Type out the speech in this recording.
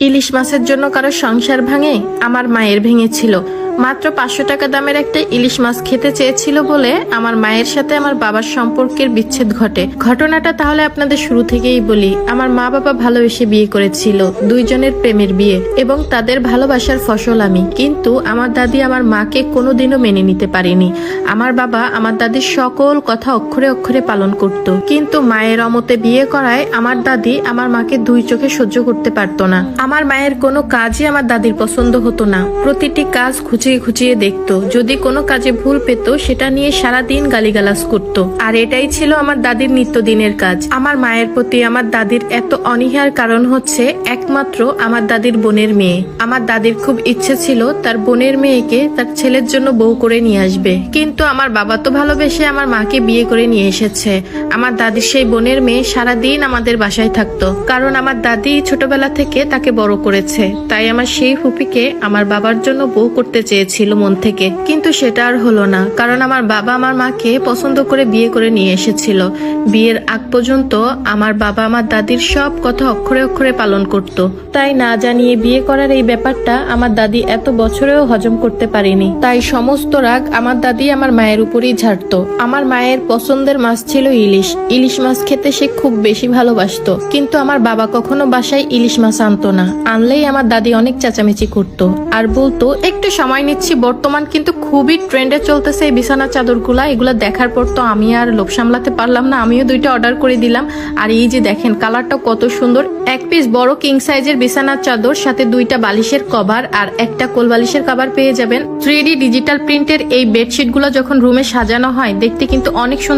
ইলিশ মাছের জন্য কারো সংসার ভাঙে? আমার মায়ের ভেঙেছিল। মাত্র 500 টাকা দামের একটা ইলিশ মাছ খেতে চেয়েছিল বলে আমার মায়ের সাথে আমার বাবার সম্পর্কের বিচ্ছেদ ঘটে। ঘটনাটা তাহলে আপনাদের শুরু থেকেই বলি। আমার মা বাবা ভালোবেসে বিয়ে করেছিল, দুইজনের প্রেমের বিয়ে, এবং তাদের ভালোবাসার ফসল আমি। কিন্তু আমার দাদি আমার মাকে কোনোদিনও মেনে নিতে পারেনি। আমার বাবা আমার দাদির সকল কথা অক্ষরে অক্ষরে পালন করত, কিন্তু মায়ের অমতে বিয়ে করায় আমার দাদি আমার মাকে দুই চোখে সহ্য করতে পারতো না। আমার মায়ের কোনো কাজই আমার দাদির পছন্দ হতো না। প্রতিটি কাজ খুঁচিয়ে খুঁচিয়ে দেখতো। যদি কোনো কাজে ভুল পেত সেটা নিয়ে সারাদিন গালিগালাজ করত। আর এটাই ছিল আমার দাদির নিত্যদিনের কাজ। আমার মায়ের প্রতি আমার দাদির এত অনীহার কারণ হচ্ছে একমাত্র আমার দাদির বোনের মেয়ে। আমার দাদির খুব ইচ্ছে ছিল তার বোনের মেয়েকে তার ছেলের জন্য বউ করে নিয়ে আসবে, কিন্তু আমার বাবা তো ভালোবেসে আমার মাকে বিয়ে করে নিয়ে এসেছে। আমার দাদির সেই বোনের মেয়ে সারাদিন আমাদের বাসায় থাকতো, কারণ আমার দাদি ছোটবেলা থেকে তাকে বড় করেছে। তাই আমার সেই ফুপিকে আমার বাবার জন্য বউ করতে চেয়েছিল মন থেকে, কিন্তু সেটা আর হলো না, কারণ আমার বাবা আমার মাকে পছন্দ করে বিয়ে করে নিয়ে এসেছিল। বিয়ের আগ পর্যন্ত আমার বাবা আমার দাদির সব কথা অক্ষরে অক্ষরে পালন করত। তাই না জানিয়ে বিয়ে করার এই ব্যাপারটা আমার দাদি এত বছরেও হজম করতে পারেনি। তাই সমস্ত রাগ আমার দাদি আমার মায়ের উপরেই ঝাড়তো। আমার মায়ের পছন্দের মাছ ছিল ইলিশ। ইলিশ মাছ খেতে সে খুব বেশি ভালোবাসতো, কিন্তু আমার বাবা কখনো বাসায় ইলিশ মাছ আনতো না। আনলেই আমার দাদি অনেক চেঁচামেচি করতো আর বলতো একটু সময় নিচ্ছি। বর্তমান কিন্তু খুবই ট্রেন্ডে চলতেছে এই বিছানার চাদরগুলা। এগুলা দেখার পর তো আমি আর লোভ সামলাতে পারলাম না, আমিও দুইটা অর্ডার করে দিলাম। আর এই যে দেখেন কালারটা কত সুন্দর। এক পিস বড় কিং সাইজের বিছানার চাদর, সাথে দুইটা বালিশের কভার আর একটা কোল বালিশের কভার পেয়ে যাবেন। 3D ডিজিটাল প্রিন্টের এই বেডশিট গুলো যখন রুমে সাজানো হয় দেখতে কিন্তু অনেক সুন্দর।